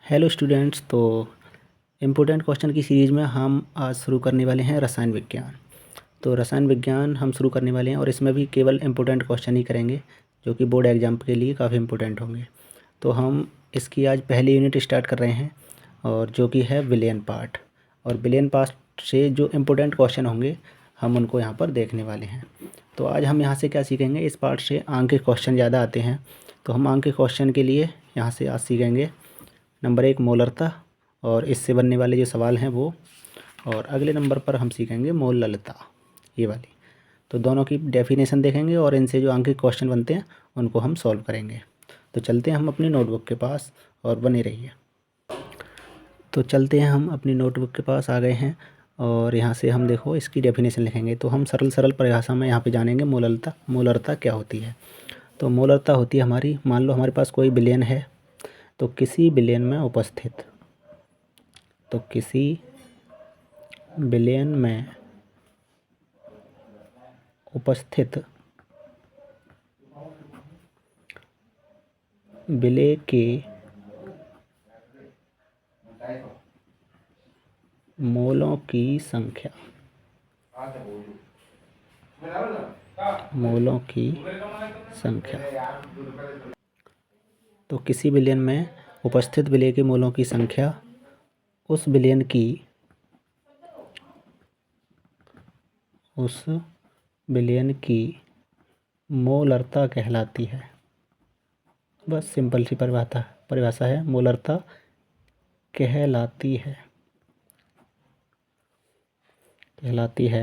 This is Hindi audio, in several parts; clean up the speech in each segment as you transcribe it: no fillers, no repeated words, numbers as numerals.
Hello students. तो इम्पोर्टेंट क्वेश्चन की सीरीज़ में हम आज शुरू करने वाले हैं रसायन विज्ञान। तो रसायन विज्ञान हम शुरू करने वाले हैं और इसमें भी केवल इम्पोर्टेंट क्वेश्चन ही करेंगे जो कि बोर्ड एग्जाम के लिए काफ़ी इम्पोर्टेंट होंगे। तो हम इसकी आज पहली यूनिट स्टार्ट कर रहे हैं और जो कि है विलयन पार्ट। और विलयन पार्ट से जो इम्पोर्टेंट क्वेश्चन होंगे हम उनको यहाँ पर देखने वाले हैं। तो आज हम यहाँ से क्या सीखेंगे, इस पार्ट से अंक के क्वेश्चन ज़्यादा आते हैं तो हम अंक के क्वेश्चन के लिए यहाँ से आज सीखेंगे नंबर 1 मोलरता और इससे बनने वाले जो सवाल हैं वो, और अगले नंबर पर हम सीखेंगे मोललता, ये वाली। तो दोनों की डेफिनेशन देखेंगे और इनसे जो अंक के क्वेश्चन बनते हैं उनको हम सॉल्व करेंगे। तो चलते हैं हम अपनी नोटबुक के पास और बने रहिए। तो चलते हैं हम अपनी नोटबुक के पास आ गए हैं और यहाँ से हम देखो इसकी डेफिनेशन लिखेंगे। तो हम सरल परिभाषा में यहाँ पे जानेंगे मोलरता क्या होती है। तो मोलरता होती है हमारी, मान लो हमारे पास कोई विलयन है तो किसी विलयन में उपस्थित विलय के मोलों की संख्या तो किसी विलयन में उपस्थित विलय के मोलों की संख्या उस विलयन की मोलरता कहलाती है। बस सिंपल सी परिभाषा है, मोलरता कहलाती है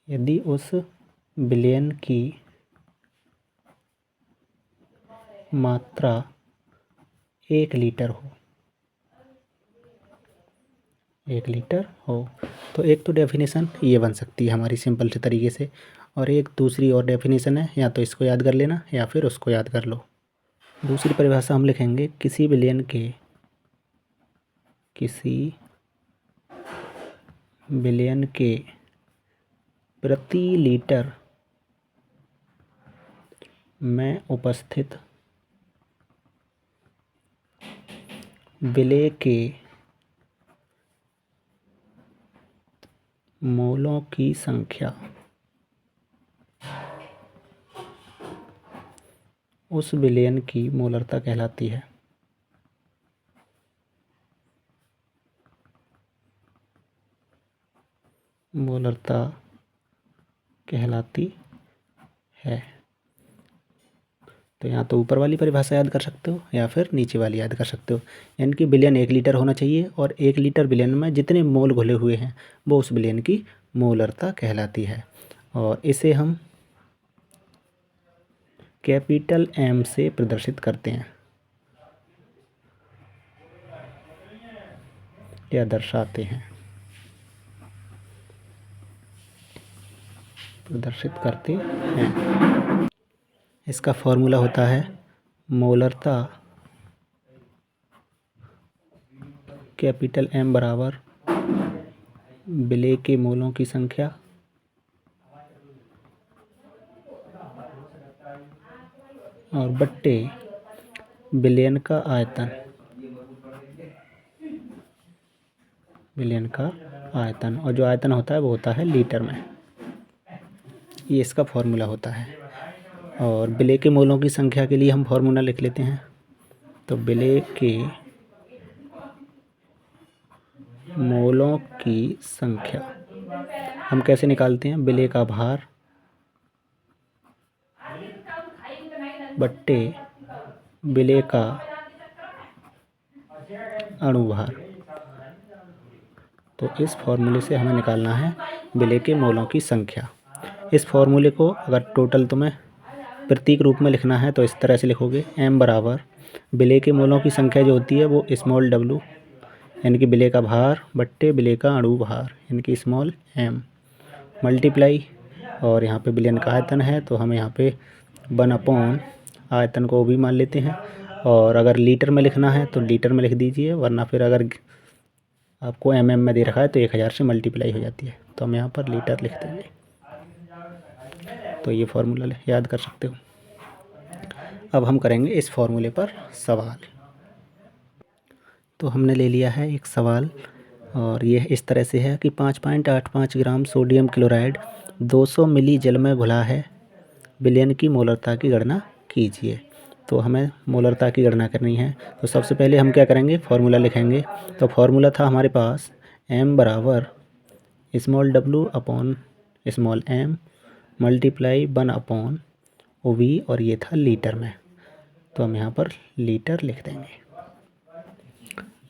यदि उस विलयन की मात्रा 1 लीटर हो। तो एक तो डेफिनेशन ये बन सकती है हमारी सिंपल से तरीके से, और एक दूसरी और डेफिनेशन है, या तो इसको याद कर लेना या फिर उसको याद कर लो। दूसरी परिभाषा हम लिखेंगे किसी विलयन के प्रति लीटर में उपस्थित विलय के मोलों की संख्या उस विलयन की मोलरता कहलाती है। तो यहाँ तो ऊपर वाली परिभाषा याद कर सकते हो या फिर नीचे वाली याद कर सकते हो, यानी कि विलयन 1 लीटर होना चाहिए और 1 लीटर विलयन में जितने मोल घुले हुए हैं वो उस विलयन की मोलरता कहलाती है। और इसे हम कैपिटल M से प्रदर्शित करते हैं या दर्शाते हैं, इसका फॉर्मूला होता है मोलरता कैपिटल M बराबर विलय के मोलों की संख्या और बट्टे विलयन का आयतन, और जो आयतन होता है वो होता है लीटर में। ये इसका फॉर्मूला होता है। और विलय के मोलों की संख्या के लिए हम फॉर्मूला लिख लेते हैं। तो विलय के मोलों की संख्या हम कैसे निकालते हैं, विलय का भार बट्टे विलय का अणु भार। तो इस फॉर्मूले से हमें निकालना है विलय के मोलों की संख्या। इस फॉर्मूले को अगर टोटल तुम्हें प्रतीक रूप में लिखना है तो इस तरह से लिखोगे, M बराबर विलय के मोलों की संख्या जो होती है वो स्मॉल w यानी कि विलय का भार बट्टे विलय का अणु भार यानी कि स्मॉल m मल्टीप्लाई, और यहाँ पे विलयन का आयतन है तो हम यहाँ पे 1/, आयतन को भी मान लेते हैं। और अगर लीटर में लिखना है तो लीटर में लिख दीजिए, वरना फिर अगर आपको mm में दे रखा है तो 1000 से मल्टीप्लाई हो जाती है, तो हम यहाँ पर लीटर लिख देंगे। तो ये फार्मूला याद कर सकते हो। अब हम करेंगे इस फार्मूले पर सवाल। तो हमने ले लिया है एक सवाल और ये इस तरह से है कि 5.85 ग्राम सोडियम क्लोराइड 200 मिली जल में घुला है, विलयन की मोलरता की गणना कीजिए। तो हमें मोलरता की गणना करनी है। तो सबसे पहले हम क्या करेंगे, फार्मूला लिखेंगे। तो फार्मूला था हमारे पास m बराबर small w upon small m multiply 1 upon OV और ये था लीटर में। तो हम यहाँ पर लीटर लिख देंगे।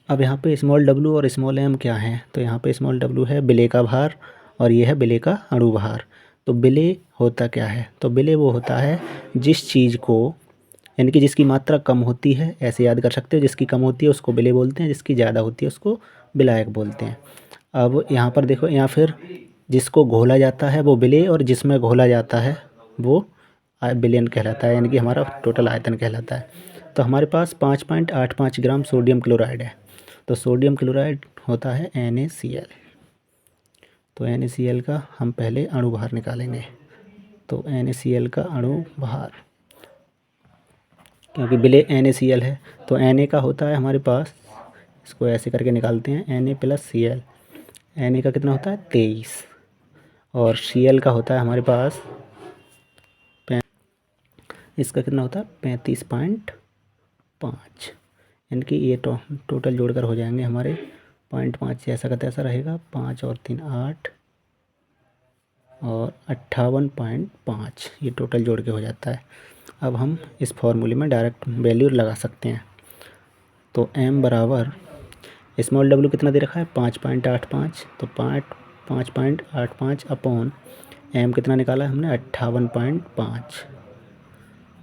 अब यहाँ पे स्मॉल w और स्मॉल m क्या है, तो यहाँ पे स्मॉल w है विलेय का भार और ये है विलेय का अणु भार। तो विलेय होता क्या है, तो विलेय वो होता है जिस चीज़ को, यानी कि जिसकी मात्रा कम होती है, ऐसे याद कर सकते हो, जिसकी कम होती है उसको विलेय बोलते हैं, जिसकी ज़्यादा होती है उसको विलायक बोलते हैं। अब यहाँ पर देखो, या फिर जिसको घोला जाता है वो विलेय और जिसमें घोला जाता है वो विलयन कहलाता है, यानी कि हमारा टोटल आयतन कहलाता है। तो हमारे पास 5.85 ग्राम सोडियम क्लोराइड है। तो सोडियम क्लोराइड होता है NaCl। तो NaCl का हम पहले अणु भार निकालेंगे। तो NaCl का अणु भार, क्योंकि विलेय NaCl है तो Na का होता है हमारे पास, इसको ऐसे करके निकालते हैं, Na + Cl। Na का कितना होता है 23 और Cl का होता है हमारे पास, इसका कितना होता है 35.5, यानी कि ये टोटल जोड़कर हो जाएंगे हमारे 0.5 जैसा का तैसा रहेगा, 5 और 3 8 और 58.5, ये टोटल जोड़ के हो जाता है। अब हम इस फार्मूले में डायरेक्ट वैल्यू लगा सकते हैं। तो m बराबर स्मॉल w कितना दे रखा है 5.85, तो 5.85 अपॉन m कितना निकाला है हमने 58.5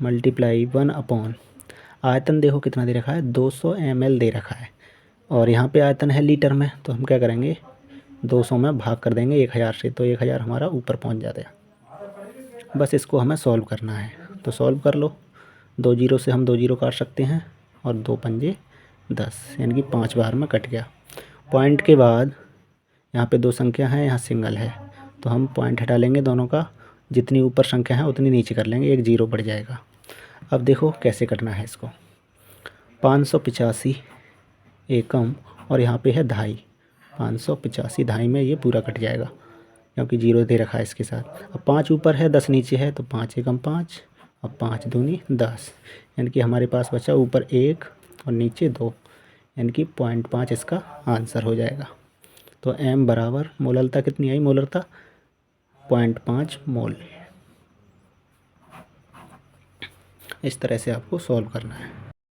मल्टीप्लाई 1 अपॉन आयतन देखो कितना दे रखा है 200 ml दे रखा है और यहाँ पे आयतन है लीटर में। तो हम क्या करेंगे 200 में भाग कर देंगे 1000 से, तो 1000 हमारा ऊपर पहुँच जाता है। बस इसको हमें सॉल्व करना है। तो सॉल्व कर लो, 2 जीरो से हम 2 जीरो काट सकते हैं और 2 पंजे 10, यानी कि 5 बार में कट गया। पॉइंट के बाद यहाँ पे 2 संख्या हैं, यहाँ सिंगल है, तो हम पॉइंट हटा लेंगे दोनों का, जितनी ऊपर संख्या है उतनी नीचे कर लेंगे, 1 जीरो बढ़ जाएगा। अब देखो कैसे करना है इसको, 585 एकम और यहाँ पे है दहाई, 585 दहाई में ये पूरा कट जाएगा क्योंकि जीरो दे रखा है इसके साथ। अब 5 ऊपर है 10 नीचे है, तो 5 एकम 5 और 5 दूनी 10, यानी कि हमारे पास बचा ऊपर 1 और नीचे 2, यानी कि 0.5 इसका आंसर हो जाएगा। तो m बराबर मोलरता कितनी आई, मोलरता 0.5 मोल। इस तरह से आपको सॉल्व करना है।